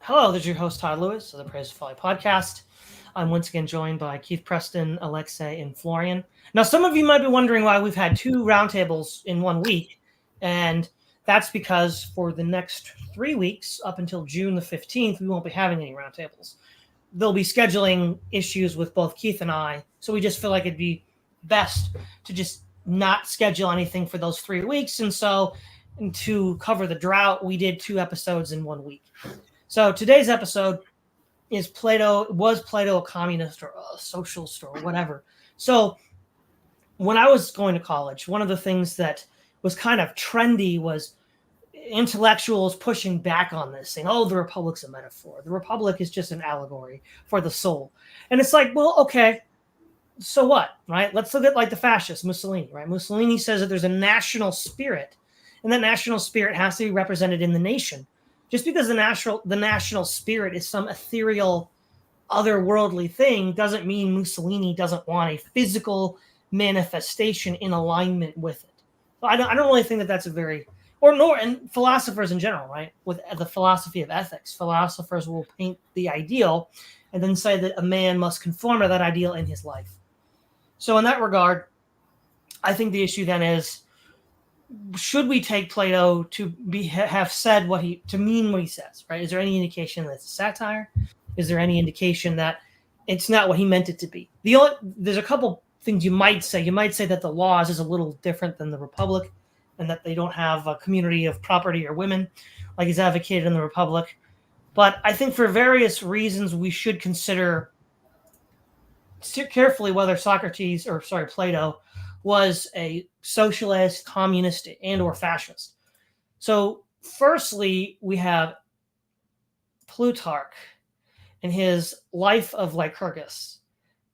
Hello, this is your host, Todd Lewis of the Praise of Folly podcast. I'm once again joined by Keith Preston, Aleksey, and Florian. Now, some of you might be wondering why we've had two roundtables in 1 week, and that's because for the next 3 weeks, up until June the 15th, we won't be having any roundtables. They'll be scheduling issues with both Keith and I, so we just feel like it'd be best to just not schedule anything for those 3 weeks, and so to cover the drought, we did 2 episodes in 1 week. So today's episode is was Plato a communist or a socialist or whatever? So when I was going to college, one of the things that was kind of trendy was intellectuals pushing back on this, saying, oh, the Republic's a metaphor. The Republic is just an allegory for the soul. And it's like, well, okay, so what, right? Let's look at like the fascist, Mussolini, right? Mussolini says that there's a national spirit, and that national spirit has to be represented in the nation. Just because the national spirit is some ethereal, otherworldly thing doesn't mean Mussolini doesn't want a physical manifestation in alignment with it. So I don't really think that that's a very, and philosophers in general, right? With the philosophy of ethics, philosophers will paint the ideal and then say that a man must conform to that ideal in his life. So in that regard, I think the issue then is, should we take Plato to have said to mean what he says, right? Is there any indication that it's a satire? Is there any indication that it's not what he meant it to be? There's a couple things you might say. You might say that the laws is a little different than the Republic, and that they don't have a community of property or women like is advocated in the Republic. But I think for various reasons we should consider carefully whether Plato was a socialist, communist, and or fascist. So firstly, we have Plutarch in his Life of Lycurgus.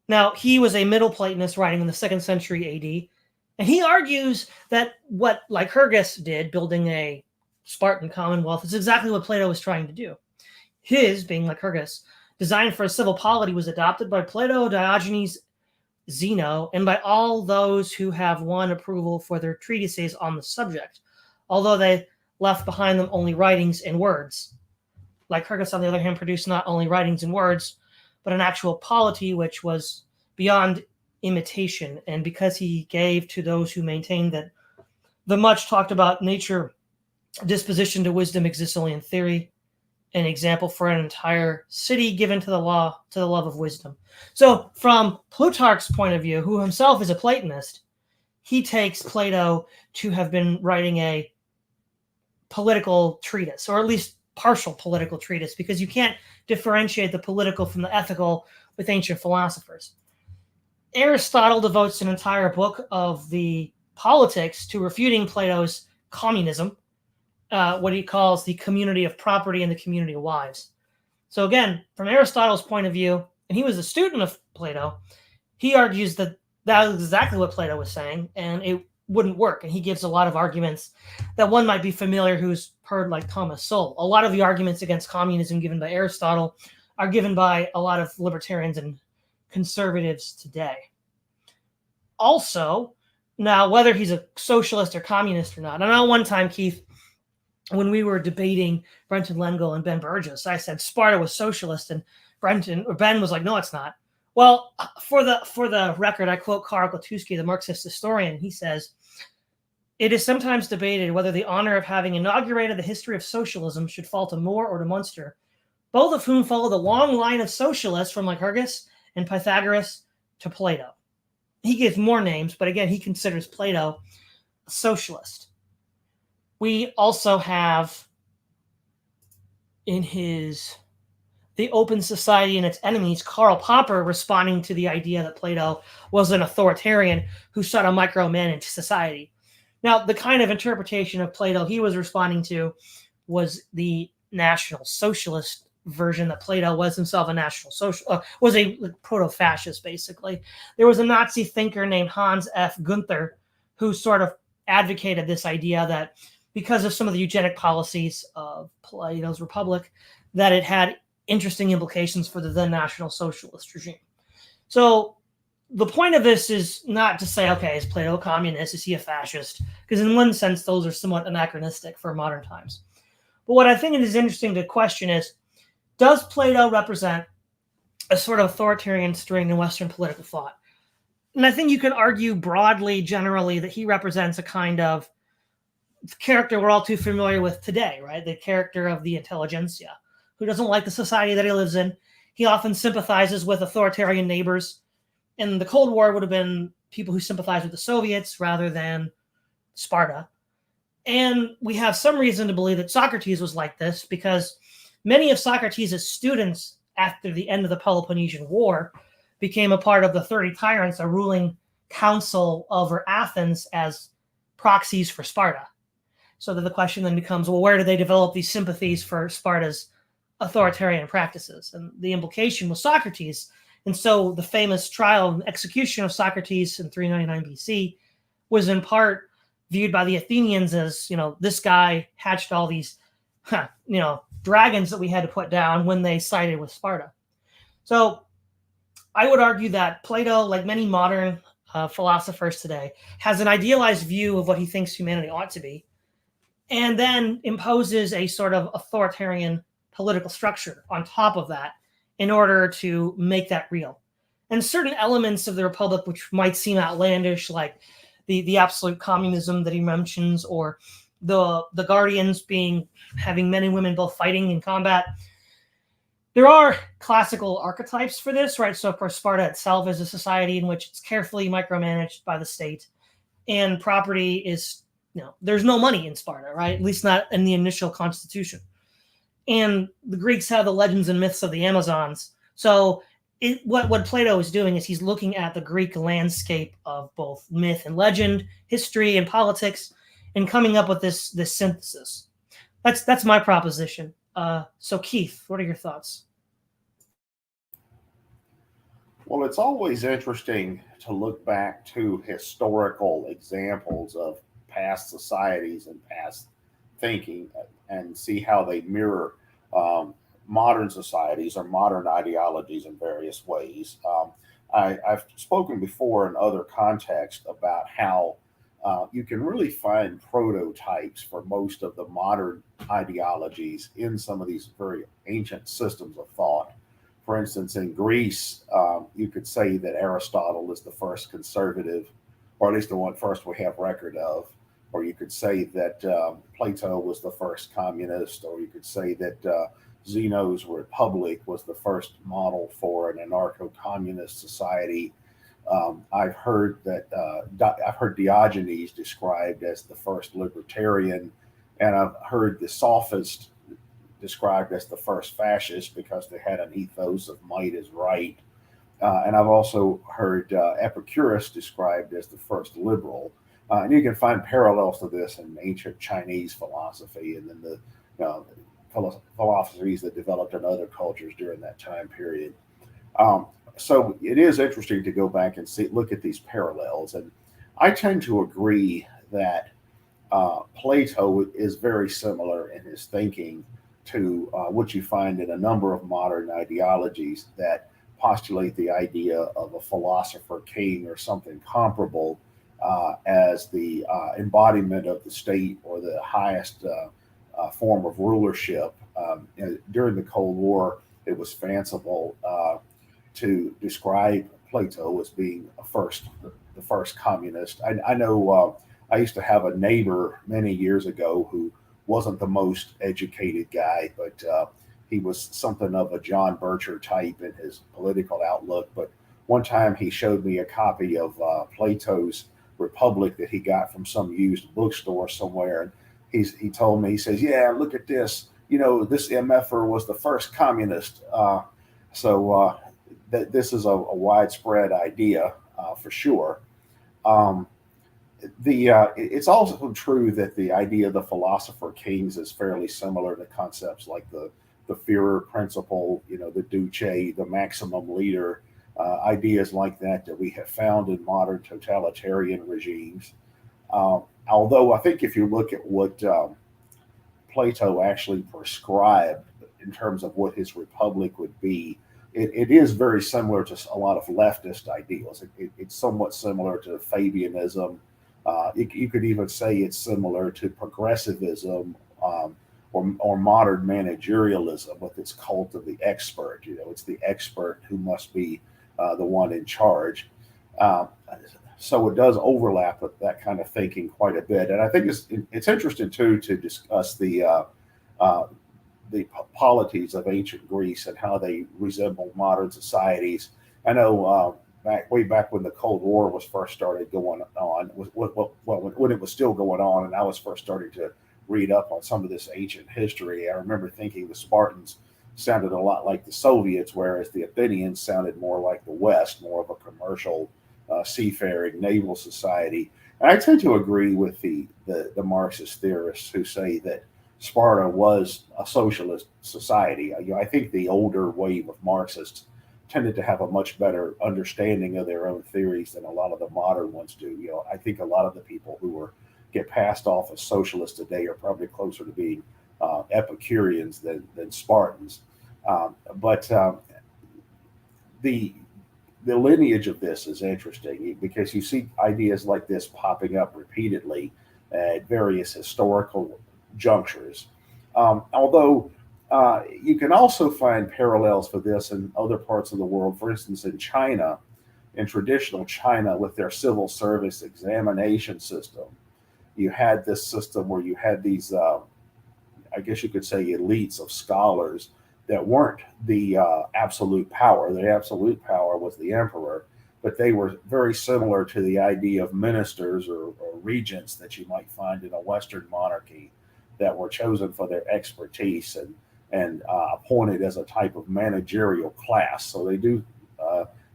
Now, he was a Middle Platonist writing in the 2nd century AD, and he argues that what Lycurgus did, building a Spartan commonwealth, is exactly what Plato was trying to do. His, being Lycurgus, design for a civil polity was adopted by Plato, Diogenes, Zeno, and by all those who have won approval for their treatises on the subject, although they left behind them only writings and words. Lycurgus, on the other hand, produced not only writings and words, but an actual polity which was beyond imitation, and because he gave to those who maintained that the much talked about nature disposition to wisdom exists only in theory, an example for an entire city given to the love of wisdom. So from Plutarch's point of view, who himself is a Platonist, he takes Plato to have been writing a political treatise, or at least partial political treatise, because you can't differentiate the political from the ethical with ancient philosophers. Aristotle devotes an entire book of the politics to refuting Plato's communism, what he calls the community of property and the community of wives. So again, from Aristotle's point of view, and he was a student of Plato, he argues that that is exactly what Plato was saying, and it wouldn't work. And he gives a lot of arguments that one might be familiar who's heard, like Thomas Sowell. A lot of the arguments against communism given by Aristotle are given by a lot of libertarians and conservatives today. Also, now, whether he's a socialist or communist or not, I know one time, Keith, when we were debating Brenton Lengel and Ben Burgess, I said Sparta was socialist, and Ben was like, no, it's not. Well, for the record, I quote Karl Klotuski, the Marxist historian. He says, it is sometimes debated whether the honor of having inaugurated the history of socialism should fall to More or to Munster, both of whom follow the long line of socialists from Lycurgus and Pythagoras to Plato. He gives more names, but again, he considers Plato a socialist. We also have in his The Open Society and Its Enemies, Karl Popper responding to the idea that Plato was an authoritarian who sought to micromanage society. Now, the kind of interpretation of Plato he was responding to was the National Socialist version, that Plato was himself a National Social, was a proto-fascist, basically. There was a Nazi thinker named Hans F. Gunther who sort of advocated this idea that because of some of the eugenic policies of Plato's Republic, that it had interesting implications for the then National Socialist regime. So the point of this is not to say, okay, is Plato a communist? Is he a fascist? Because in one sense, those are somewhat anachronistic for modern times. But what I think it is interesting to question is, does Plato represent a sort of authoritarian strain in Western political thought? And I think you can argue broadly, generally, that he represents a kind of character we're all too familiar with today, right? The character of the intelligentsia, who doesn't like the society that he lives in. He often sympathizes with authoritarian neighbors. And the Cold War would have been people who sympathize with the Soviets rather than Sparta. And we have some reason to believe that Socrates was like this because many of Socrates' students, after the end of the Peloponnesian War, became a part of the 30 Tyrants, a ruling council over Athens as proxies for Sparta. So that the question then becomes, well, where do they develop these sympathies for Sparta's authoritarian practices? And the implication was Socrates. And so the famous trial and execution of Socrates in 399 BC was in part viewed by the Athenians as, this guy hatched all these, dragons that we had to put down when they sided with Sparta. So I would argue that Plato, like many modern philosophers today, has an idealized view of what he thinks humanity ought to be, and then imposes a sort of authoritarian political structure on top of that in order to make that real. And certain elements of the Republic, which might seem outlandish, like the absolute communism that he mentions, or the guardians having men and women both fighting in combat. There are classical archetypes for this, right? So, of course, Sparta itself is a society in which it's carefully micromanaged by the state, and property is, there's no money in Sparta, right? At least not in the initial constitution. And the Greeks have the legends and myths of the Amazons. So what Plato is doing is he's looking at the Greek landscape of both myth and legend, history and politics, and coming up with this synthesis. That's my proposition. So Keith, what are your thoughts? Well, it's always interesting to look back to historical examples of past societies and past thinking and see how they mirror modern societies or modern ideologies in various ways. I've spoken before in other contexts about how you can really find prototypes for most of the modern ideologies in some of these very ancient systems of thought. For instance, in Greece, you could say that Aristotle is the first conservative, or at least the one first we have record of. Or you could say that Plato was the first communist, or you could say that Zeno's Republic was the first model for an anarcho-communist society. I've heard Diogenes described as the first libertarian, and I've heard the Sophists described as the first fascist because they had an ethos of might is right. And I've also heard Epicurus described as the first liberal. And you can find parallels to this in ancient Chinese philosophy and then the philosophies that developed in other cultures during that time period. So it is interesting to go back and look at these parallels. And I tend to agree that Plato is very similar in his thinking to what you find in a number of modern ideologies that postulate the idea of a philosopher king or something comparable as the embodiment of the state or the highest form of rulership. During the Cold War, it was fanciful to describe Plato as being the first communist. I know I used to have a neighbor many years ago who wasn't the most educated guy, but he was something of a John Bircher type in his political outlook. But one time he showed me a copy of Plato's Republic that he got from some used bookstore somewhere. And he told me, he says, yeah, look at this. This MFer was the first communist. So this is a widespread idea for sure. It's also true that the idea of the philosopher kings is fairly similar to concepts like the Führer principle, the Duce, the maximum leader, ideas like that we have found in modern totalitarian regimes. Although I think if you look at what Plato actually prescribed in terms of what his republic would be, it is very similar to a lot of leftist ideals. It's somewhat similar to Fabianism. You could even say it's similar to progressivism, or modern managerialism with its cult of the expert. It's the expert who must be the one in charge. Um, so it does overlap with that kind of thinking quite a bit, and I think it's interesting too to discuss uh, the polities of ancient Greece and how they resemble modern societies. I know way back when the Cold War was first started going on, when it was still going on, and I was first starting to read up on some of this ancient history. I remember thinking the Spartans sounded a lot like the Soviets, whereas the Athenians sounded more like the West, more of a commercial, seafaring naval society. And I tend to agree with the Marxist theorists who say that Sparta was a socialist society. I think the older wave of Marxists tended to have a much better understanding of their own theories than a lot of the modern ones do. I think a lot of the people who get passed off as socialists today are probably closer to being Epicureans than Spartans. But the the lineage of this is interesting because you see ideas like this popping up repeatedly at various historical junctures. Although you can also find parallels for this in other parts of the world. For instance, in China, in traditional China, with their civil service examination system, you had this system where you had these, I guess you could say, elites of scholars that weren't the absolute power. The absolute power was the emperor, but they were very similar to the idea of ministers or regents that you might find in a Western monarchy that were chosen for their expertise and appointed as a type of managerial class. So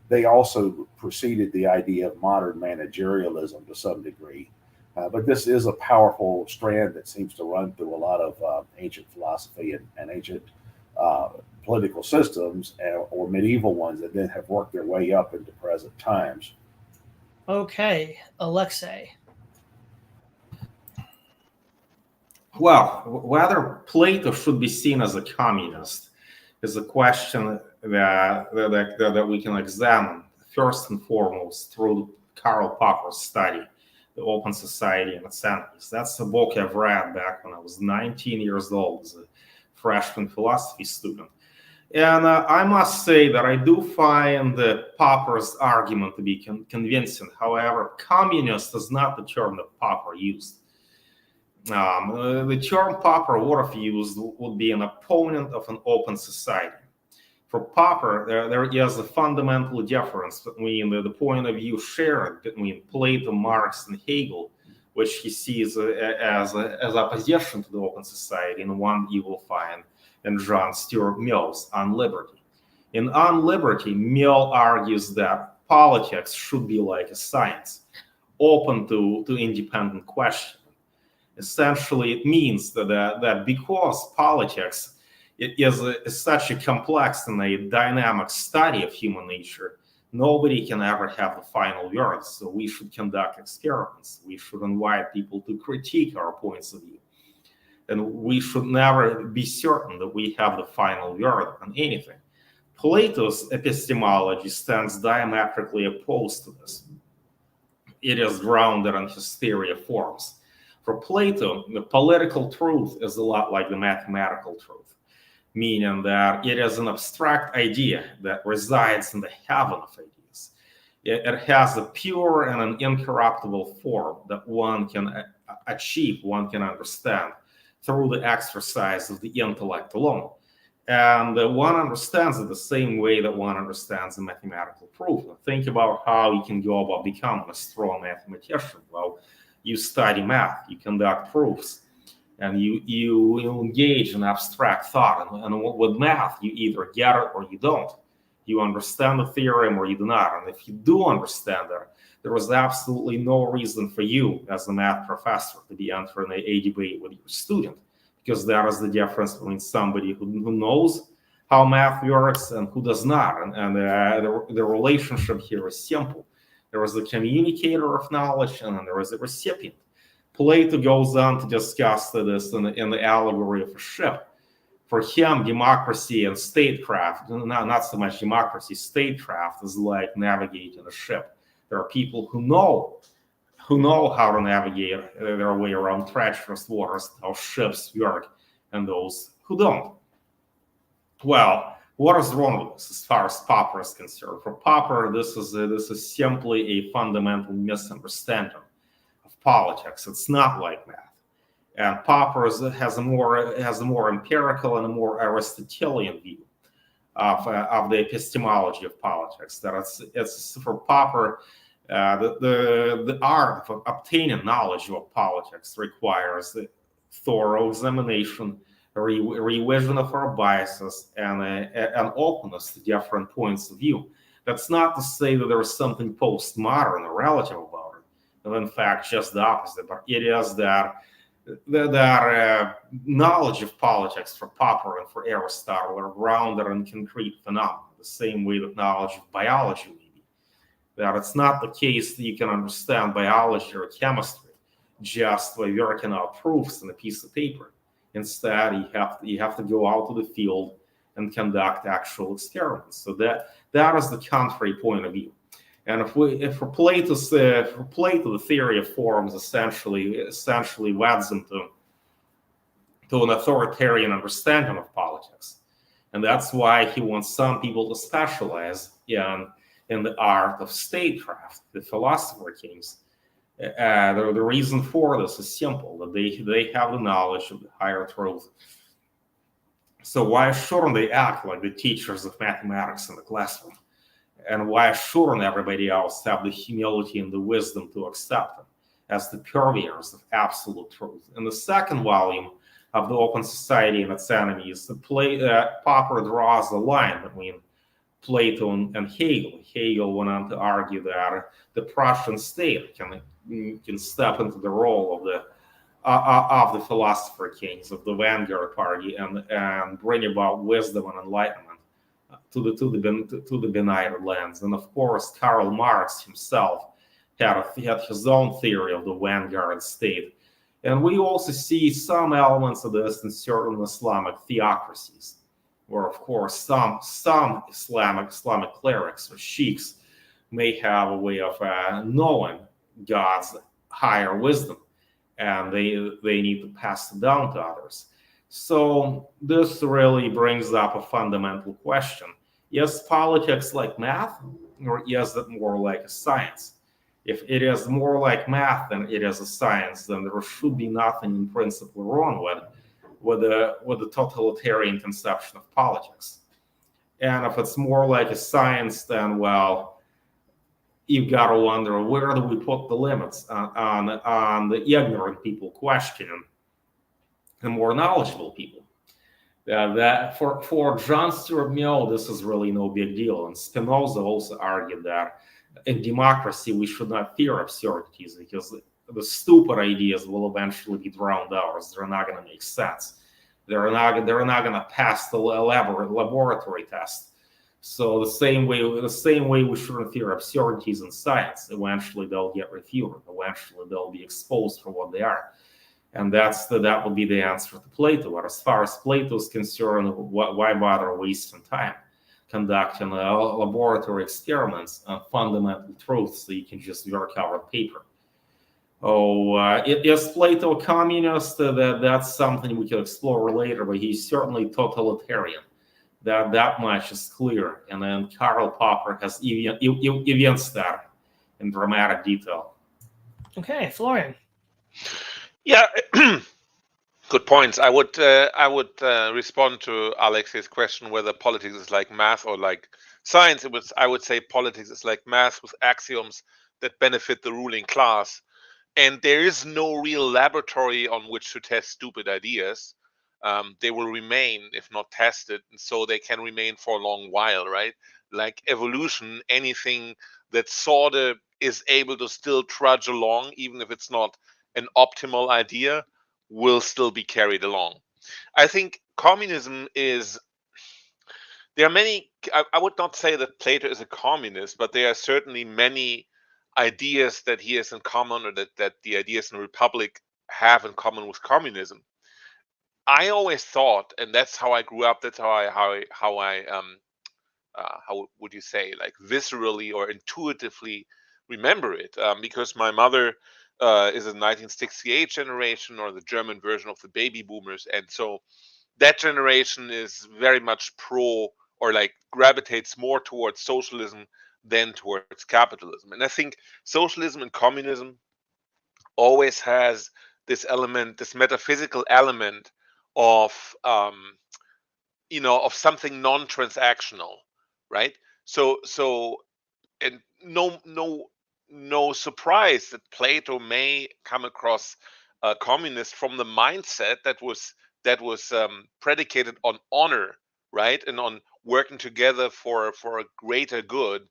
they also preceded the idea of modern managerialism to some degree. But this is a powerful strand that seems to run through a lot of ancient philosophy and ancient political systems or medieval ones that then have worked their way up into present times. Okay, Alexei. Well, whether Plato should be seen as a communist is a question that we can examine first and foremost through Karl Popper's study, The Open Society and its Enemies. That's a book I've read back when I was 19 years old as a freshman philosophy student. And I must say that I do find Popper's argument to be convincing. However, communist is not the term that Popper used. The term Popper would have used would be an opponent of an open society. For Popper, there is a fundamental difference between the point of view shared between Plato, Marx, and Hegel, which he sees as opposition to the open society, and one you will find in John Stuart Mill's On Liberty. In On Liberty, Mill argues that politics should be like a science, open to independent question. Essentially, it means that because politics is such a complex and a dynamic study of human nature, nobody can ever have the final word. So we should conduct experiments. We should invite people to critique our points of view. And we should never be certain that we have the final word on anything. Plato's epistemology stands diametrically opposed to this. It is grounded on his theory of forms. For Plato, the political truth is a lot like the mathematical truth, meaning that it is an abstract idea that resides in the heaven of ideas. It has a pure and an incorruptible form that one can achieve, one can understand through the exercise of the intellect alone. And one understands it the same way that one understands a mathematical proof. Now, think about how you can go about becoming a strong mathematician. Well, you study math, you conduct proofs, and you engage in abstract thought. And with math, you either get it or you don't. You understand the theorem or you do not. And if you do understand it, there is absolutely no reason for you as a math professor to be entering a debate with your student, because that is the difference between somebody who knows how math works and who does not. And the relationship here is simple. There is a communicator of knowledge and then there is a recipient. Plato goes on to discuss this in the allegory of a ship. For him, democracy and statecraft, not so much democracy, statecraft is like navigating a ship. There are people who know how to navigate their way around treacherous waters, how ships work, and those who don't. Well, what is wrong with this as far as Popper is concerned? For Popper, this is simply a fundamental misunderstanding of politics. It's not like math. And Popper has a more empirical and a more Aristotelian view of the epistemology of politics. That it's for Popper, the art of obtaining knowledge of politics requires thorough examination, revision of our biases, and an openness to different points of view. That's not to say that there is something postmodern or relative about it. And in fact, just the opposite. But it is that knowledge of politics for Popper and for Aristotle are grounded in concrete phenomena, the same way that knowledge of biology may be. That it's not the case that you can understand biology or chemistry just by working out proofs on a piece of paper. Instead, you have to go out to the field and conduct actual experiments. So that is the contrary point of view. And for Plato, the theory of forms essentially leads into an authoritarian understanding of politics, and that's why he wants some people to specialize in the art of statecraft, the philosopher kings. The reason for this is simple: that they have the knowledge of the higher truth. So why shouldn't they act like the teachers of mathematics in the classroom? And why shouldn't everybody else have the humility and the wisdom to accept them as the purveyors of absolute truth? In the second volume of The Open Society and Its Enemies, Popper draws a line between Plato and Hegel. Hegel went on to argue that the Prussian state can step into the role of the philosopher kings, of the vanguard party, and bring about wisdom and enlightenment to the benighted lands. And of course, Karl Marx himself had his own theory of the vanguard state. And we also see some elements of this in certain Islamic theocracies, where of course some Islamic clerics or sheiks may have a way of knowing God's higher wisdom, and they need to pass it down to others. So this really brings up a fundamental question. Is politics like math, or is it more like a science? If it is more like math than it is a science, then there should be nothing in principle wrong with the totalitarian conception of politics. And if it's more like a science, then, well, you've got to wonder, where do we put the limits on the ignorant people questioning the more knowledgeable people? That for John Stuart Mill, this is really no big deal. And Spinoza also argued that in democracy, we should not fear absurdities, because the stupid ideas will eventually be drowned out, as they're not going to make sense. They're not going to pass the elaborate laboratory test. So the same way we shouldn't fear absurdities in science. Eventually, they'll get refuted. Eventually, they'll be exposed for what they are. And that would be the answer to Plato. But as far as Plato is concerned, why bother wasting time conducting laboratory experiments on fundamental truths so you can just work out on paper? Is Plato a communist? That's something we can explore later, but he's certainly totalitarian. That much is clear. And then Karl Popper has evidenced that in dramatic detail. Okay, Florian. Yeah, good points. I would respond to Alexei's question whether politics is like math or like science. I would say politics is like math with axioms that benefit the ruling class, and there is no real laboratory on which to test stupid ideas. They will remain if not tested, and so they can remain for a long while, right? Like evolution, anything that sort of is able to still trudge along, even if it's not an optimal idea, will still be carried along. I think communism is, there are many, I would not say that Plato is a communist, but there are certainly many ideas that he has in common, or that the ideas in the Republic have in common with communism. I always thought, and that's how I grew up, that's how would you say, like viscerally or intuitively remember it, because my mother is a 1968 generation, or the German version of the baby boomers, and so that generation is very much pro, or like gravitates more towards socialism than towards capitalism. And I think socialism and communism always has this element, this metaphysical element of of something non-transactional, right? So and no surprise that Plato may come across a communist from the mindset that was predicated on honor, right, and on working together for a greater good.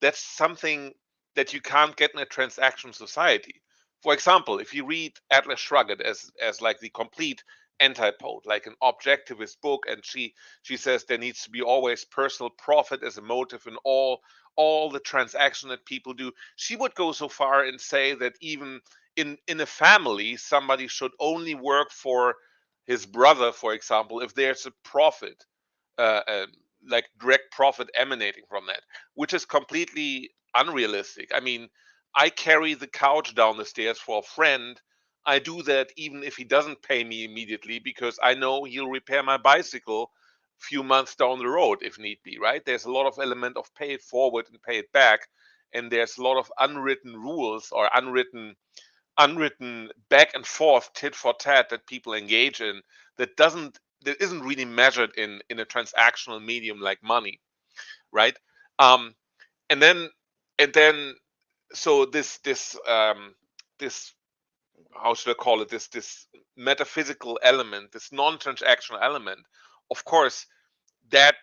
That's something that you can't get in a transaction society. For example, if you read Atlas Shrugged as like the complete antipode, like an objectivist book, and she says there needs to be always personal profit as a motive in all the transaction that people do. She would go so far and say that even in a family, somebody should only work for his brother, for example, if there's a profit, uh, uh, like direct profit emanating from that, which is completely unrealistic. I mean, I carry the couch down the stairs for a friend. I do that even if he doesn't pay me immediately, because I know he'll repair my bicycle a few months down the road if need be, right? There's a lot of element of pay it forward and pay it back, and there's a lot of unwritten rules or unwritten back and forth tit for tat that people engage in, that isn't really measured in a transactional medium like money, right? um and then and then so this how should I call it, this metaphysical element, this non-transactional element, of course, that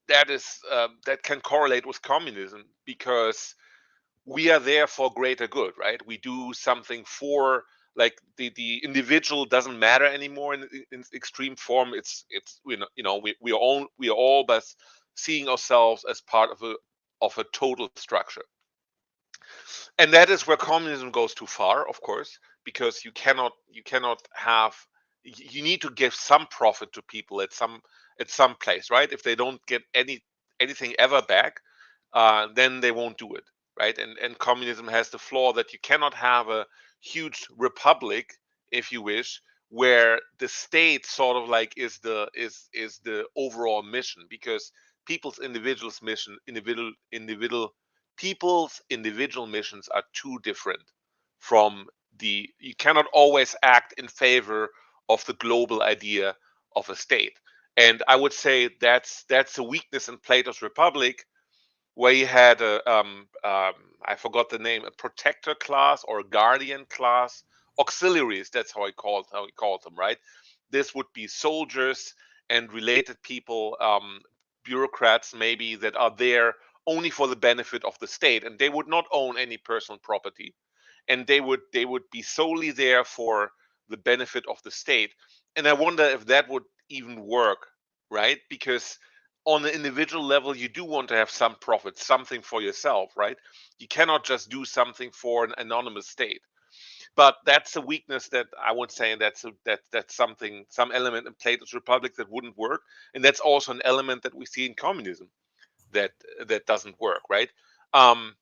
that can correlate with communism, because we are there for greater good, right? We do something for, like, the individual doesn't matter anymore in extreme form. It's we are all but seeing ourselves as part of a total structure. And that is where communism goes too far, of course, because you cannot have, you need to give some profit to people at some place, right? If they don't get anything ever back, then they won't do it, right? And communism has the flaw that you cannot have a huge republic, if you wish, where the state sort of like is the overall mission, because people's individual missions are too different from the you cannot always act in favor of the global idea of a state. And I would say that's a weakness in Plato's Republic, where he had I forgot the name, a protector class or a guardian class, auxiliaries. That's how he called them, right? This would be soldiers and related people, bureaucrats maybe, that are there only for the benefit of the state, and they would not own any personal property, and they would be solely there for the benefit of the state. And I wonder if that would even work, right? Because on the individual level, you do want to have some profit, something for yourself, right? You cannot just do something for an anonymous state. But that's a weakness that I would say, and that's something, some element in Plato's Republic that wouldn't work, and that's also an element that we see in communism that doesn't work, right? Um,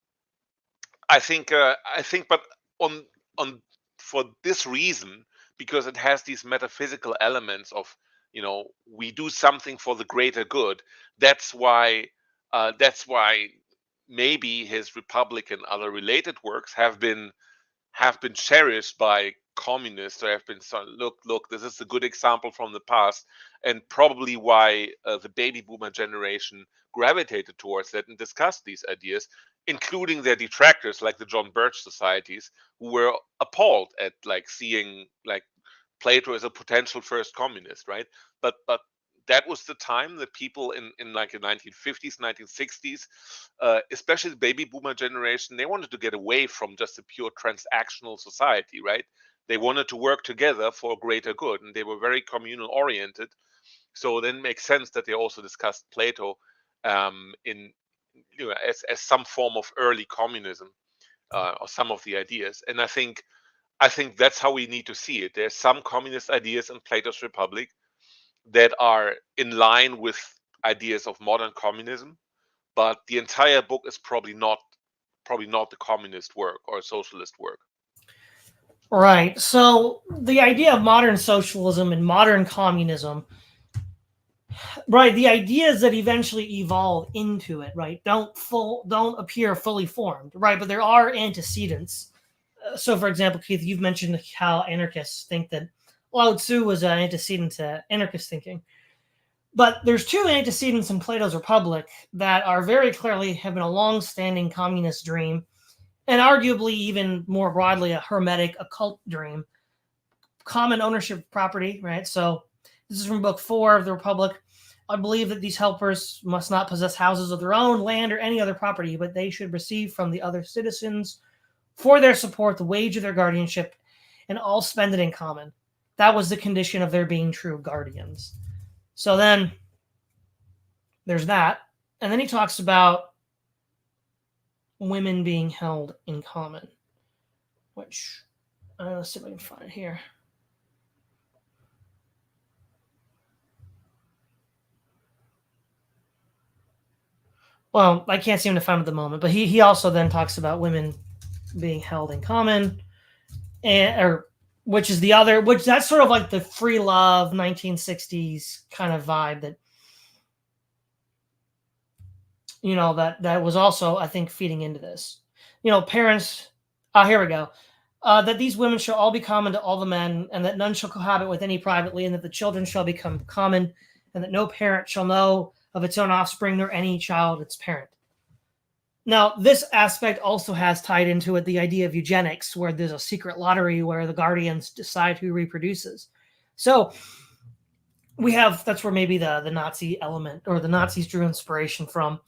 but on on for this reason, because it has these metaphysical elements of, we do something for the greater good. That's why maybe his Republic and other related works have been cherished by communists, or have been, so look, this is a good example from the past, and probably why the baby boomer generation gravitated towards that and discussed these ideas, including their detractors like the John Birch societies, who were appalled at like seeing like Plato as a potential first communist, right? But that was the time that people in like the 1950s, 1960s, especially the baby boomer generation, they wanted to get away from just a pure transactional society, right? They wanted to work together for greater good, and they were very communal oriented. So then it makes sense that they also discussed Plato, in as some form of early communism, or some of the ideas. And I think that's how we need to see it. There's some communist ideas in Plato's Republic that are in line with ideas of modern communism, but the entire book is probably not the communist work or socialist work. Right. So the idea of modern socialism and modern communism Right, the ideas that eventually evolve into it, right, don't appear fully formed, right, but there are antecedents. So, for example, Keith, you've mentioned how anarchists think that Lao Tzu was an antecedent to anarchist thinking. But there's two antecedents in Plato's Republic that are very clearly have been a long-standing communist dream, and arguably even more broadly a hermetic occult dream. Common ownership of property, right? So this is from Book 4 of the Republic. I believe that these helpers must not possess houses of their own, land, or any other property, but they should receive from the other citizens for their support the wage of their guardianship, and all spend it in common. That was the condition of their being true guardians. So then there's that. And then he talks about women being held in common, which let's see if I can find it here. Well, I can't seem to find it at the moment, but he also then talks about women being held in common, which is the other, which that's sort of like the free love 1960s kind of vibe that, you know, that was also, I think, feeding into this. You know, parents, here we go. That these women shall all be common to all the men, and that none shall cohabit with any privately, and that the children shall become common, and that no parent shall know of its own offspring, nor any child its parent. Now, this aspect also has tied into it the idea of eugenics, where there's a secret lottery where the guardians decide who reproduces. So we have, that's where maybe the Nazi element or the Nazis drew inspiration from.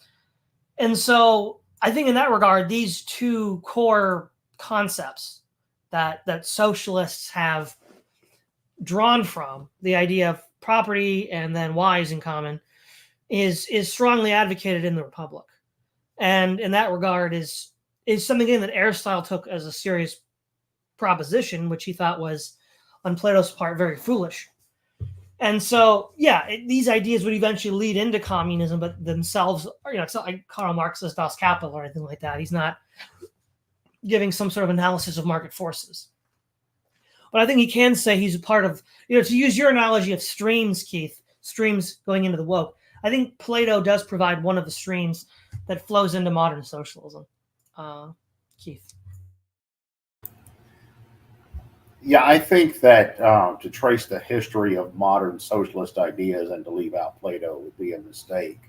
And so I think in that regard, these two core concepts that socialists have drawn from, the idea of property and then wives in common, is strongly advocated in the Republic. And in that regard is something that Aristotle took as a serious proposition, which he thought was, on Plato's part, very foolish. And so, yeah, these ideas would eventually lead into communism, but themselves, you know, it's not like Karl Marx's Das Kapital or anything like that. He's not giving some sort of analysis of market forces. But I think he can say he's a part of, you know, to use your analogy of streams, Keith, streams going into the woke, I think Plato does provide one of the streams that flows into modern socialism. Keith. Yeah, I think that to trace the history of modern socialist ideas and to leave out Plato would be a mistake,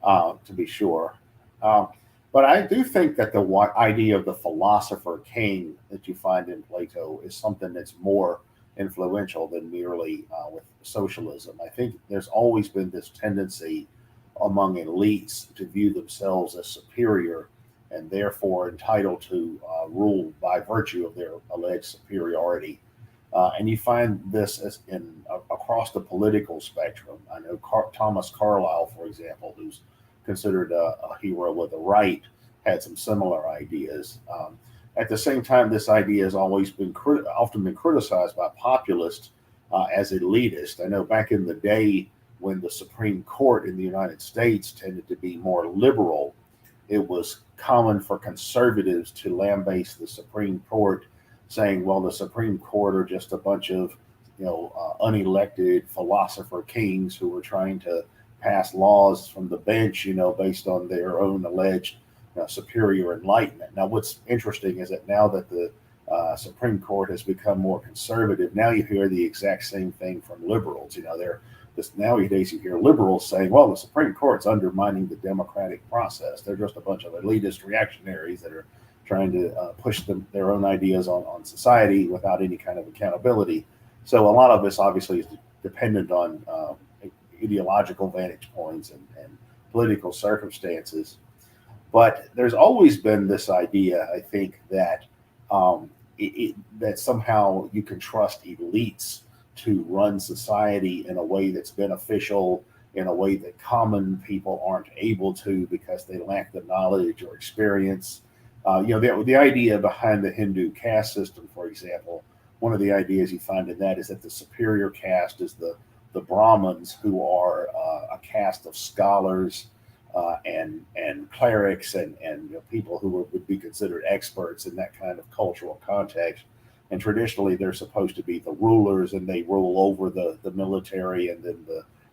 to be sure. But I do think that the idea of the philosopher king that you find in Plato is something that's more influential than merely with socialism. I think there's always been this tendency among elites to view themselves as superior and therefore entitled to rule by virtue of their alleged superiority. And you find this as across the political spectrum. I know Thomas Carlyle, for example, who's considered a hero of the right, had some similar ideas. At the same time, this idea has always been often been criticized by populists as elitist. I know back in the day when the Supreme Court in the United States tended to be more liberal, it was common for conservatives to lambaste the Supreme Court, saying, well, the Supreme Court are just a bunch of, unelected philosopher kings who were trying to pass laws from the bench, based on their own alleged superior enlightenment. Now, what's interesting is that now that the Supreme Court has become more conservative, now you hear the exact same thing from liberals. Nowadays you hear liberals saying, well, the Supreme Court's undermining the democratic process. They're just a bunch of elitist reactionaries that are trying to push their own ideas on society without any kind of accountability. So a lot of this obviously is dependent on ideological vantage points and political circumstances. But there's always been this idea, I think, that that somehow you can trust elites to run society in a way that's beneficial, in a way that common people aren't able to because they lack the knowledge or experience. The idea behind the Hindu caste system, for example, one of the ideas you find in that is that the superior caste is the Brahmins, who are a caste of scholars and clerics and people who would be considered experts in that kind of cultural context. And traditionally, they're supposed to be the rulers, and they rule over the military and then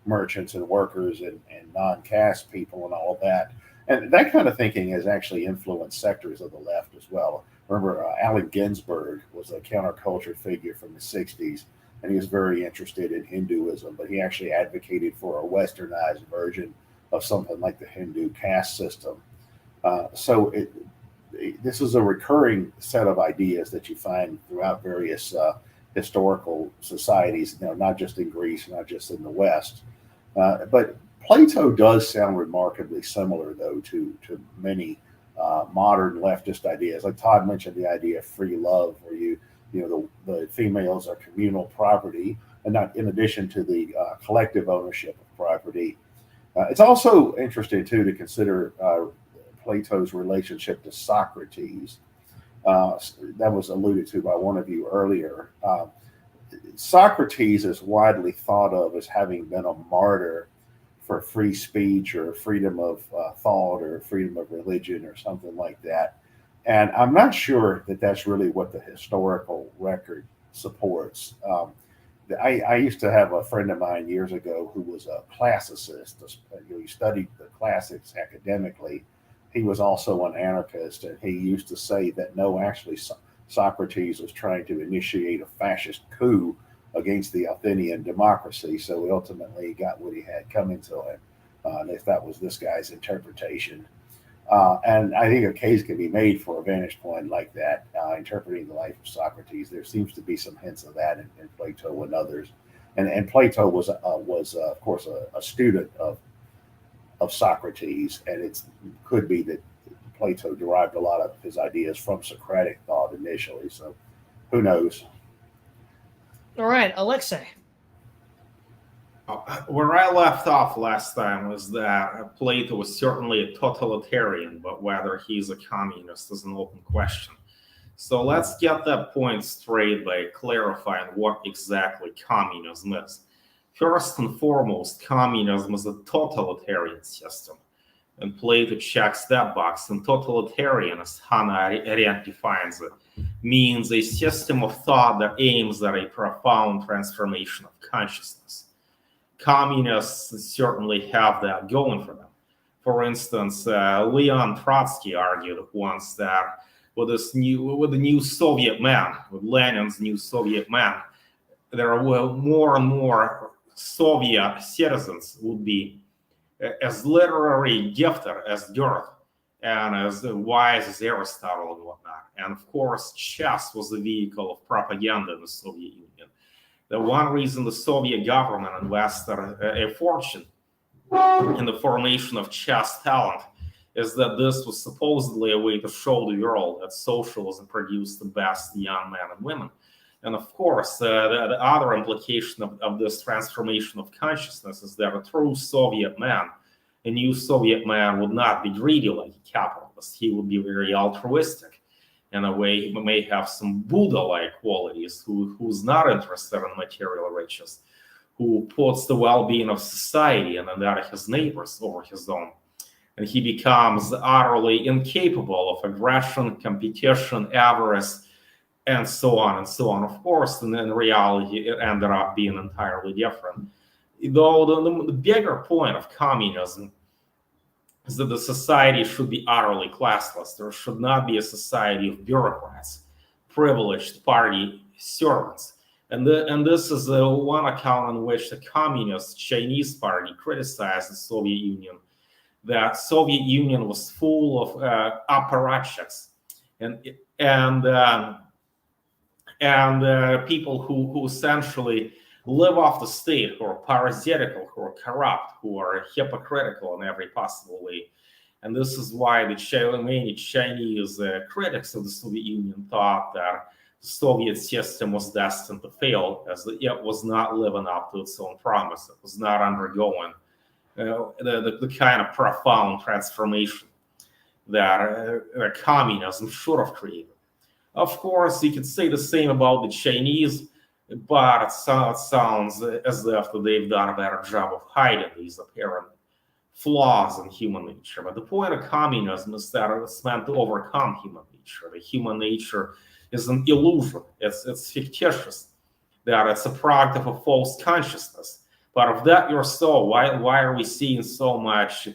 merchants and workers and non-caste people and all of that. And that kind of thinking has actually influenced sectors of the left as well. Remember, Allen Ginsberg was a counterculture figure from the 60s, and he was very interested in Hinduism, but he actually advocated for a westernized version of something like the Hindu caste system. This is a recurring set of ideas that you find throughout various historical societies, not just in Greece, not just in the West. But Plato does sound remarkably similar, though, to many modern leftist ideas. Like Todd mentioned, the idea of free love, where the females are communal property, and not in addition to the collective ownership of property. It's also interesting too to consider Plato's relationship to Socrates. That was alluded to by one of you earlier. Socrates is widely thought of as having been a martyr for free speech or freedom of thought or freedom of religion or something like that. And I'm not sure that that's really what the historical record supports. I used to have a friend of mine years ago who was a classicist. He studied the classics academically. He was also an anarchist, and he used to say that no, actually, Socrates was trying to initiate a fascist coup against the Athenian democracy. So he ultimately got what he had coming to him, if that was this guy's interpretation. And I think a case can be made for a vantage point like that, interpreting the life of Socrates. There seems to be some hints of that in Plato and others. And Plato was of course, a student of Socrates, and it could be that Plato derived a lot of his ideas from Socratic thought initially. So who knows? All right, Aleksey. Where I left off last time was that Plato was certainly a totalitarian, but whether he's a communist is an open question. So let's get that point straight by clarifying what exactly communism is. First and foremost, communism is a totalitarian system, and Plato checks that box. And totalitarian, as Hannah Arendt defines it, means a system of thought that aims at a profound transformation of consciousness. Communists certainly have that going for them. For instance, Leon Trotsky argued once that with the new Soviet man, with Lenin's new Soviet man, there will more and more Soviet citizens would be as literary gifted as Goethe and as wise as Aristotle and whatnot. And of course, chess was the vehicle of propaganda in the Soviet Union. The one reason the Soviet government invested a fortune in the formation of chess talent is that this was supposedly a way to show the world that socialism produced the best young men and women. And of course, the other implication of this transformation of consciousness is that a true Soviet man, a new Soviet man, would not be greedy like a capitalist. He would be very altruistic. In a way, he may have some Buddha-like qualities, who's not interested in material riches, who puts the well-being of society and that of his neighbors over his own. And he becomes utterly incapable of aggression, competition, avarice, and so on and so on. Of course, and in reality, it ended up being entirely different. Though the bigger point of communism is that the society should be utterly classless. There should not be a society of bureaucrats, privileged party servants. And this is one account on which the Communist Chinese Party criticized the Soviet Union, that Soviet Union was full of apparatchiks and people who essentially live off the state, who are parasitical, who are corrupt, who are hypocritical in every possible way. And this is why many Chinese critics of the Soviet Union thought that the Soviet system was destined to fail, as it was not living up to its own promise. It was not undergoing the kind of profound transformation that communism should have created. Of course, you could say the same about the Chinese, but it sounds as if they've done a better job of hiding these apparent flaws in human nature. But the point of communism is that it's meant to overcome human nature. The human nature is an illusion. It's fictitious, that it's a product of a false consciousness, But if that you're so, why are we seeing so much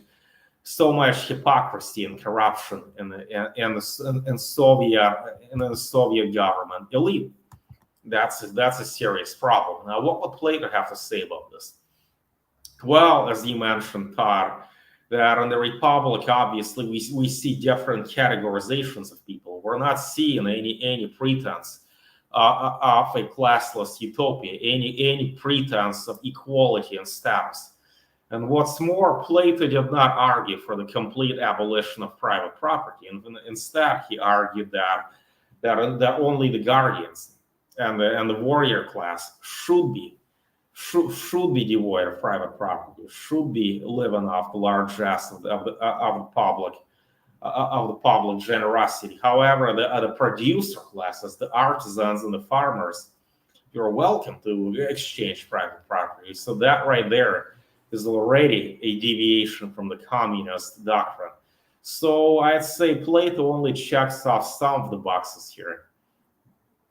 hypocrisy and corruption in the Soviet government elite? That's a serious problem. Now, what would Plato have to say about this? Well, as you mentioned, Todd, that in the Republic, obviously, we see different categorizations of people. We're not seeing any pretense of a classless utopia, any pretense of equality and status. And what's more, Plato did not argue for the complete abolition of private property. And instead, he argued that only the guardians and the warrior class should be devoid of private property, should be living off the largesse of the public generosity. However, the producer classes, the artisans and the farmers, you're welcome to exchange private property. So that right there is already a deviation from the communist doctrine. So I'd say Plato only checks off some of the boxes here,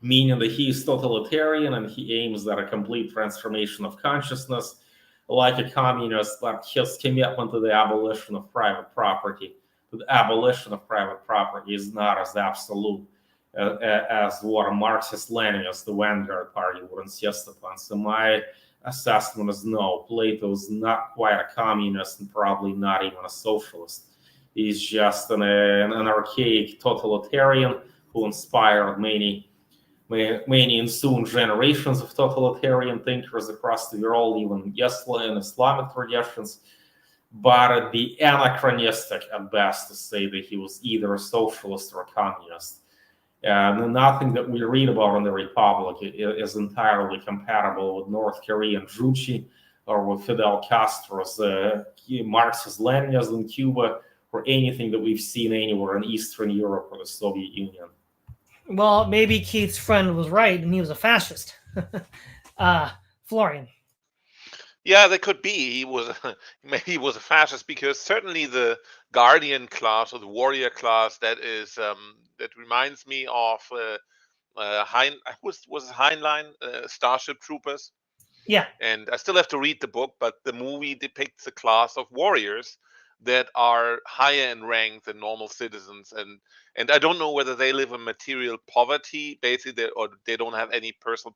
meaning that he is totalitarian and he aims at a complete transformation of consciousness like a communist, but his commitment to the abolition of private property, the abolition of private property is not as absolute as what a Marxist-Leninist, the Vanguard Party, would insist upon. So my assessment is no, Plato is not quite a communist and probably not even a socialist. He's just an archaic totalitarian who inspired many ensuing generations of totalitarian thinkers across the world, even in Islamic traditions. But it'd be anachronistic at best to say that he was either a socialist or a communist. And nothing that we read about in the Republic is entirely compatible with North Korean Juche or with Fidel Castro's Marxist-Leninism in Cuba, or anything that we've seen anywhere in Eastern Europe or the Soviet Union. Well, maybe Keith's friend was right and he was a fascist. Florian. Yeah, that could be. Maybe he was a fascist, because certainly the guardian class or the warrior class, that reminds me of was it Heinlein, Starship Troopers. Yeah. And I still have to read the book, but the movie depicts a class of warriors that are higher in rank than normal citizens, and I don't know whether they live in material poverty, basically, or they don't have any personal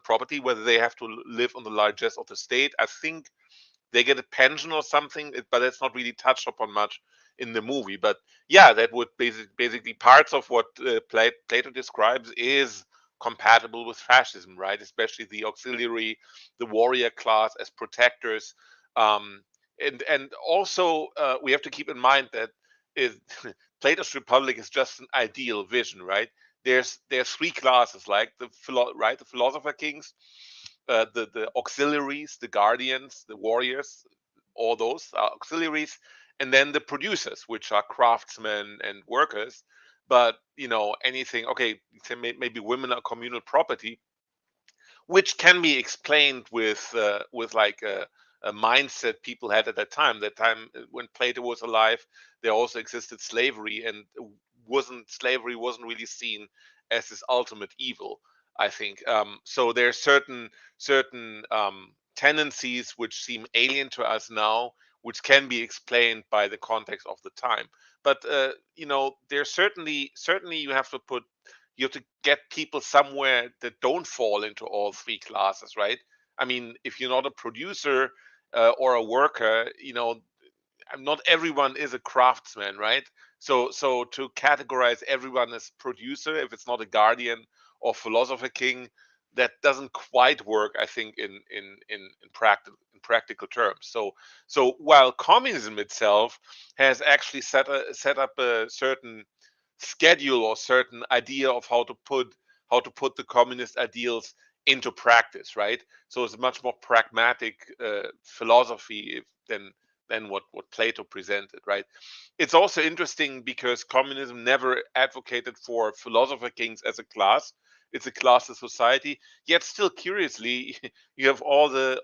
property, whether they have to live on the largesse of the state. I think they get a pension or something, but that's not really touched upon much in the movie. But yeah, that would basically parts of what Plato describes is compatible with fascism, right? Especially the auxiliary, the warrior class as protectors. And also we have to keep in mind that Plato's Republic is just an ideal vision, right? There's three classes, like the philosopher kings, the auxiliaries, the guardians, the warriors, all those are auxiliaries, and then the producers, which are craftsmen and workers. But anything, okay, maybe women are communal property, which can be explained with like a mindset people had at that time. That time when Plato was alive, there also existed slavery, and slavery wasn't really seen as this ultimate evil, I think. So there are certain tendencies which seem alien to us now, which can be explained by the context of the time. But there's certainly you have to get people somewhere that don't fall into all three classes, right? I mean, if you're not a producer or a worker, not everyone is a craftsman, right? So to categorize everyone as producer, if it's not a guardian or philosopher king, that doesn't quite work, I think, in practical terms. So while communism itself has actually set up a certain schedule or certain idea of how to put the communist ideals into practice, right? So it's a much more pragmatic philosophy than what Plato presented, right? It's also interesting because communism never advocated for philosopher kings as a class. It's a classless society. Yet still, curiously, you have all the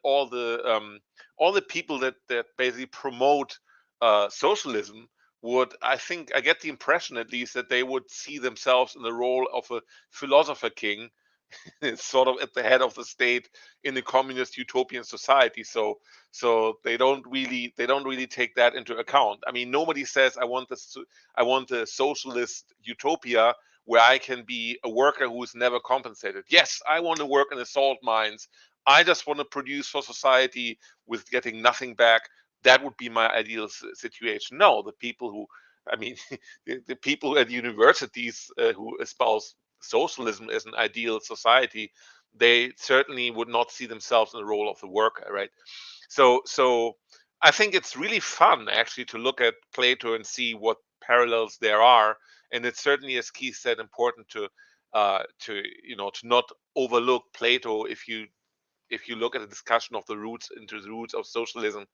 people that basically promote socialism would, I think, I get the impression at least, that they would see themselves in the role of a philosopher king is sort of at the head of the state in a communist utopian society. So they don't really take that into account. I mean, nobody says I want a socialist utopia where I can be a worker who is never compensated. Yes, I want to work in the salt mines. I just want to produce for society with getting nothing back. That would be my ideal situation. No, the people who, I mean, the people at universities who espouse socialism as an ideal society, they certainly would not see themselves in the role of the worker, right? So I think it's really fun actually to look at Plato and see what parallels there are, and it's certainly, as Keith said, important to to not overlook Plato if you look at the discussion of the roots of socialism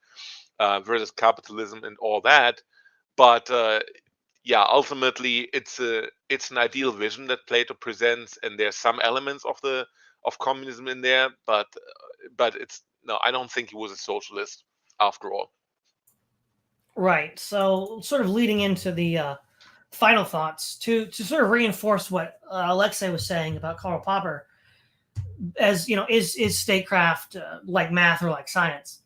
versus capitalism and all that. But yeah, ultimately it's an ideal vision that Plato presents, and there's some elements of communism in there, but it's no, I don't think he was a socialist after all. Right. So, sort of leading into the final thoughts to sort of reinforce what Alexei was saying about Karl Popper, as is statecraft like math or like science?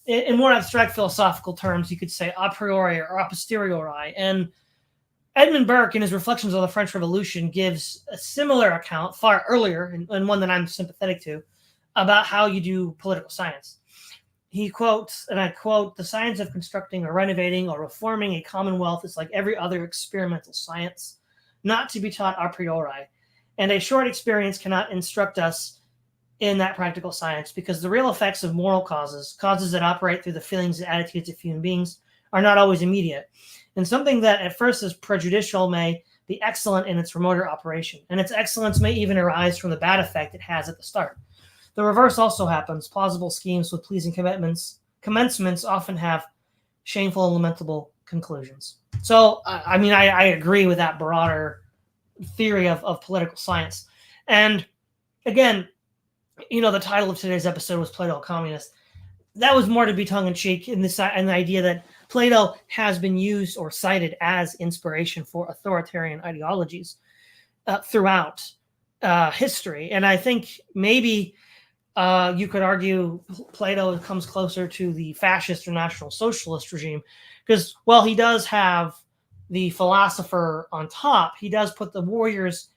In more abstract philosophical terms, you could say a priori or a posteriori. And Edmund Burke, in his Reflections on the French Revolution, gives a similar account far earlier, and one that I'm sympathetic to, about how you do political science. He quotes, and I quote, "The science of constructing or renovating or reforming a commonwealth is like every other experimental science, not to be taught a priori. And a short experience cannot instruct us in that practical science, because the real effects of moral causes that operate through the feelings and attitudes of human beings, are not always immediate. And something that at first is prejudicial may be excellent in its remoter operation, and its excellence may even arise from the bad effect it has at the start. The reverse also happens. Plausible schemes with pleasing commencements often have shameful and lamentable conclusions." So, I mean, I agree with that broader theory of political science. And again, the title of today's episode was Plato, a Communist. That was more to be tongue-in-cheek in the idea that Plato has been used or cited as inspiration for authoritarian ideologies throughout history. And I think maybe you could argue Plato comes closer to the fascist or National Socialist regime, because while he does have the philosopher on top, he does put the warriors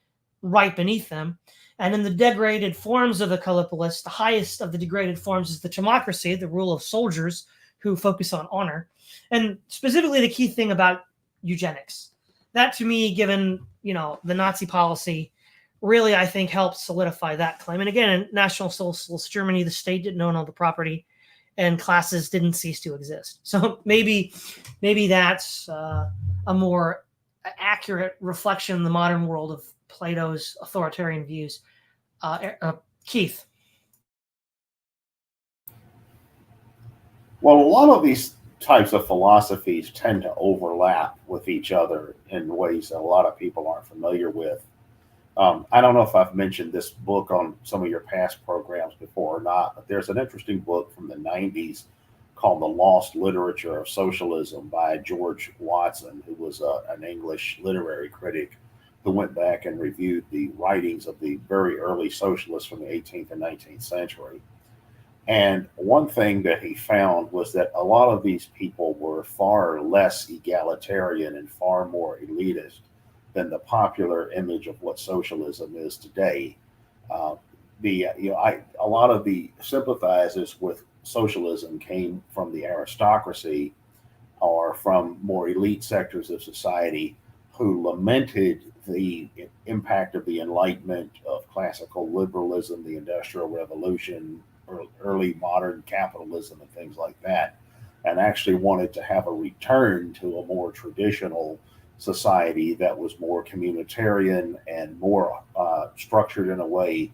right beneath them. And in the degraded forms of the Callipolis, the highest of the degraded forms is the timocracy, the rule of soldiers who focus on honor. And specifically the key thing about eugenics. That, to me, given the Nazi policy, really, I think, helps solidify that claim. And again, in National Socialist Germany, the state didn't own all the property, and classes didn't cease to exist. So maybe that's a more accurate reflection in the modern world of Plato's authoritarian views. Keith. Well, a lot of these types of philosophies tend to overlap with each other in ways that a lot of people aren't familiar with. I don't know if I've mentioned this book on some of your past programs before or not, but there's an interesting book from the 90s called The Lost Literature of Socialism by George Watson, who was an English literary critic who went back and reviewed the writings of the very early socialists from the 18th and 19th century. And one thing that he found was that a lot of these people were far less egalitarian and far more elitist than the popular image of what socialism is today. A lot of the sympathizers with socialism came from the aristocracy or from more elite sectors of society who lamented the impact of the Enlightenment, of classical liberalism, the Industrial Revolution, early modern capitalism, and things like that, and actually wanted to have a return to a more traditional society that was more communitarian and more structured in a way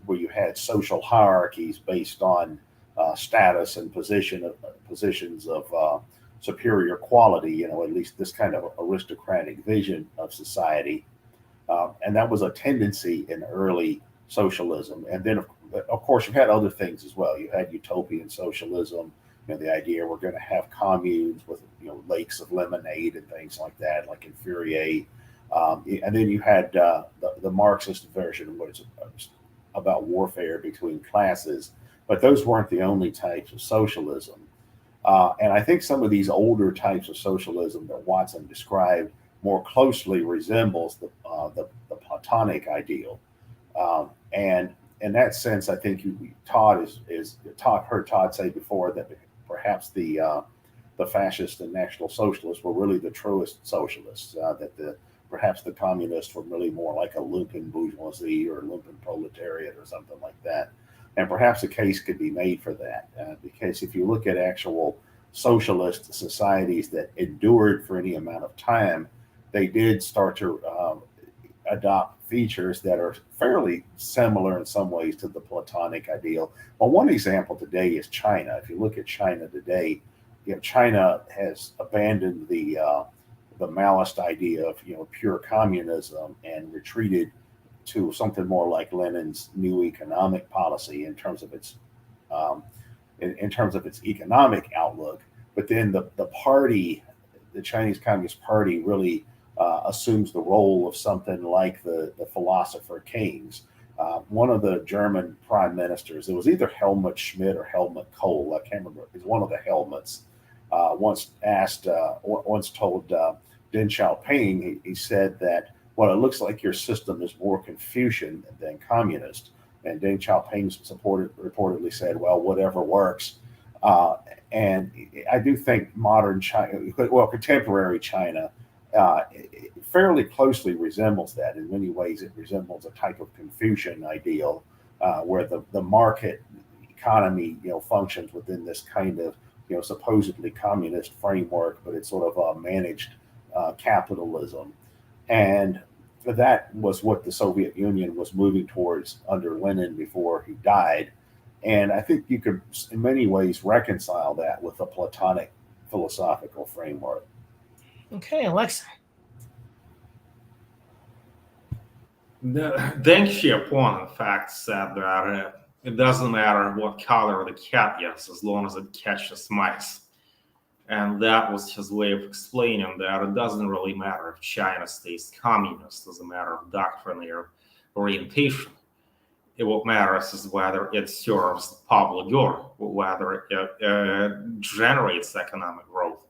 where you had social hierarchies based on status and positions of superior quality, at least this kind of aristocratic vision of society. And that was a tendency in early socialism. And then, of course, you had other things as well. You had utopian socialism, the idea we're going to have communes with, lakes of lemonade and things like that, like in Fourier. And then you had the Marxist version, which is about warfare between classes. But those weren't the only types of socialism. And I think some of these older types of socialism that Watson described more closely resembles the Platonic ideal. And in that sense, I think Todd heard Todd say before that perhaps the fascists and National Socialists were really the truest socialists. Perhaps the communists were really more like a lumpen bourgeoisie or lumpen proletariat or something like that. And perhaps a case could be made for that, because if you look at actual socialist societies that endured for any amount of time, they did start to adopt features that are fairly similar in some ways to the Platonic ideal. Well, one example today is China. If you look at China today, China has abandoned the Maoist idea of pure communism and retreated to something more like Lenin's new economic policy in terms of its economic outlook. But then the party, the Chinese Communist Party, really assumes the role of something like the philosopher Keynes. One of the German prime ministers, it was either Helmut Schmidt or Helmut Kohl, I can't remember, it's one of the Helmuts, once told Deng Xiaoping, he said that, well, it looks like your system is more Confucian than communist. And Deng Xiaoping reportedly said, well, whatever works. And I do think modern China, well, contemporary China, fairly closely resembles that. In many ways, it resembles a type of Confucian ideal where the market economy, functions within this kind of, supposedly communist framework, but it's sort of managed capitalism. And that was what the Soviet Union was moving towards under Lenin before he died. And I think you could, in many ways, reconcile that with a Platonic philosophical framework. Okay, Aleksey. Deng Xiaoping, in fact, said that it doesn't matter what color the cat is as long as it catches mice. And that was his way of explaining that it doesn't really matter if China stays communist as a matter of doctrine or orientation. What matters is whether it serves the public good, whether it generates economic growth.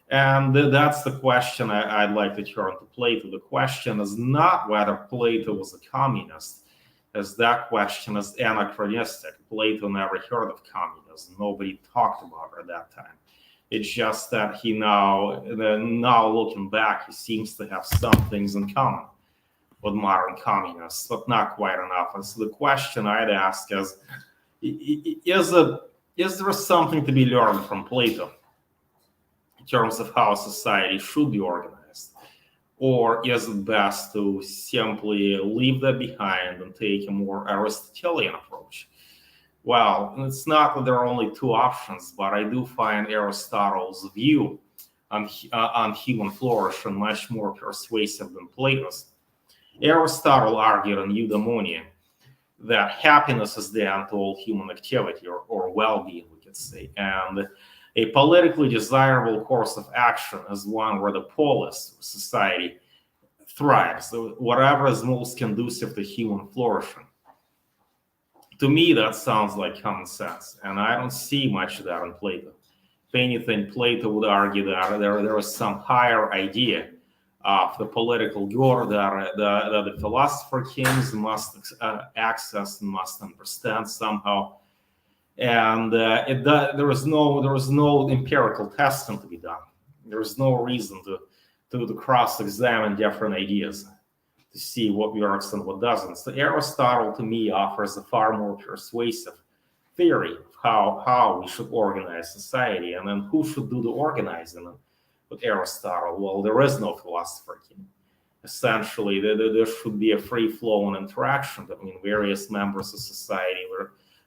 And that's the question I'd like to turn to Plato. The question is not whether Plato was a communist, as that question is anachronistic. Plato never heard of communism. Nobody talked about it at that time. It's just that he now looking back, he seems to have some things in common with modern communists, but not quite enough. And so the question I'd ask is there something to be learned from Plato in terms of how society should be organized? Or is it best to simply leave that behind and take a more Aristotelian approach? Well, it's not that there are only two options, but I do find Aristotle's view on human flourishing much more persuasive than Plato's. Aristotle argued in Eudaimonia that happiness is down to all human activity, or well-being, we could say. And a politically desirable course of action is one where the polis, society, thrives, whatever is most conducive to human flourishing. To me, that sounds like common sense, and I don't see much of that in Plato. If anything, Plato would argue that there is some higher idea of the political good that the philosopher kings must access and must understand somehow. And there is no empirical testing to be done. There is no reason to cross-examine different ideas to see what works and what doesn't. So Aristotle, to me, offers a far more persuasive theory of how we should organize society, and then who should do the organizing. With Aristotle, well, there is no philosopher king. Essentially, there should be a free-flowing interaction between various members of society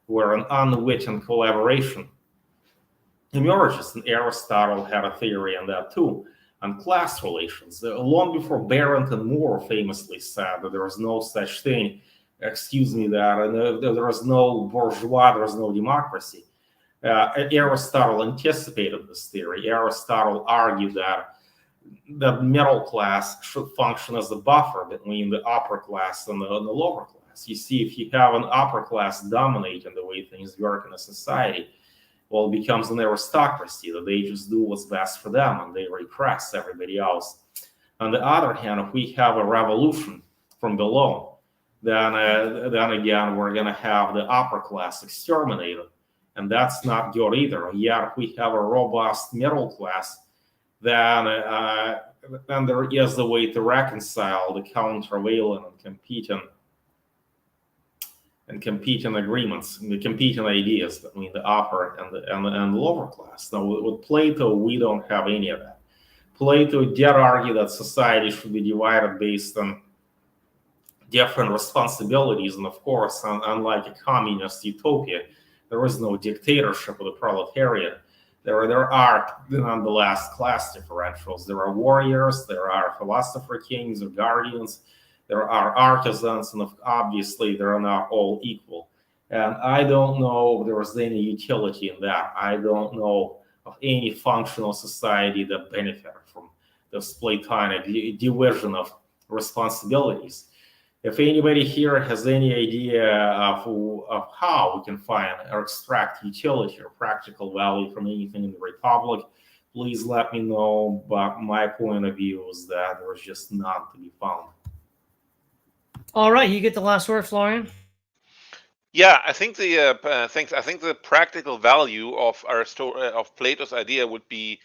where an unwitting collaboration emerges. And Aristotle had a theory on that too, on class relations. Long before Berendt and Moore famously said that there is no such thing, there is no bourgeois, there is no democracy. Aristotle anticipated this theory. Aristotle argued that that middle class should function as the buffer between the upper class and the lower class. You see, if you have an upper class dominating the way things work in a society, well, it becomes an aristocracy that they just do what's best for them and they repress everybody else. On the other hand, if we have a revolution from below, then again, we're going to have the upper class exterminated. And that's not good either. Yet, if we have a robust middle class, then there is a way to reconcile the countervailing and competing agreements, the competing ideas between the upper and the lower class. Now, with Plato, we don't have any of that. Plato did argue that society should be divided based on different responsibilities, and of course, unlike a communist utopia, there is no dictatorship of the proletariat. There are nonetheless class differentials. There are warriors, there are philosopher kings or guardians, there are artisans, and obviously they're not all equal. And I don't know if there is any utility in that. I don't know of any functional society that benefited from this Platonic division of responsibilities. If anybody here has any idea of how we can find or extract utility or practical value from anything in the Republic, please let me know. But my point of view is that there is just none to be found. All right, you get the last word, Florian. Yeah, I think the practical value of Plato's idea would be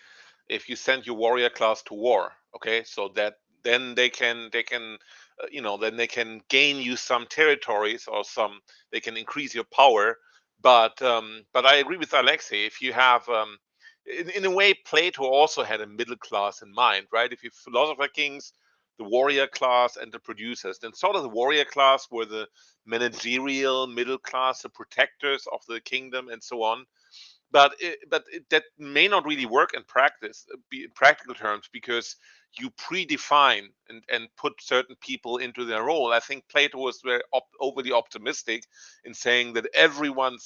if you send your warrior class to war. Okay, so that then they can then they can gain you some territories or they can increase your power. But I agree with Alexei. If you have in a way, Plato also had a middle class in mind, right? If you philosopher kings, the warrior class, and the producers, then sort of the warrior class were the managerial middle class, the protectors of the kingdom, and so on. But that may not really work in practice, in practical terms, because you predefine and put certain people into their role. I think Plato was very overly optimistic in saying that everyone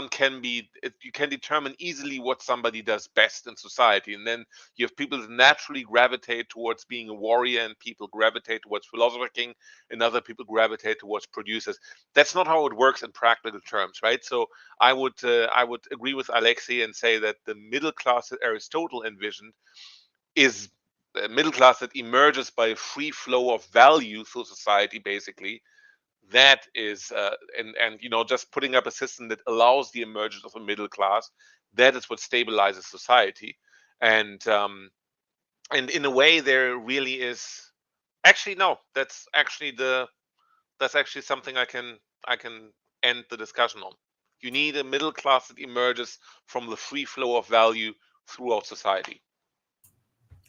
can be, you can determine easily what somebody does best in society, and then you have people that naturally gravitate towards being a warrior, and people gravitate towards philosopher king, and other people gravitate towards producers. That's not how it works in practical terms, right? So I would agree with Alexei and say that the middle class that Aristotle envisioned is a middle class that emerges by a free flow of value through society, basically. That is and just putting up a system that allows the emergence of a middle class, that is what stabilizes society. And in a way, there really is actually no that's actually something I can end the discussion on. You need a middle class that emerges from the free flow of value throughout society.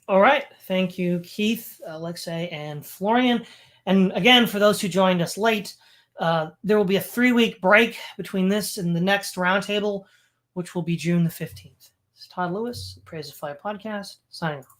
All right. Thank you, Keith, Alexei, and Florian. And again, for those who joined us late, there will be a 3-week break between this and the next roundtable, which will be June the 15th. This is Todd Lewis, Praise of Fire podcast, signing off.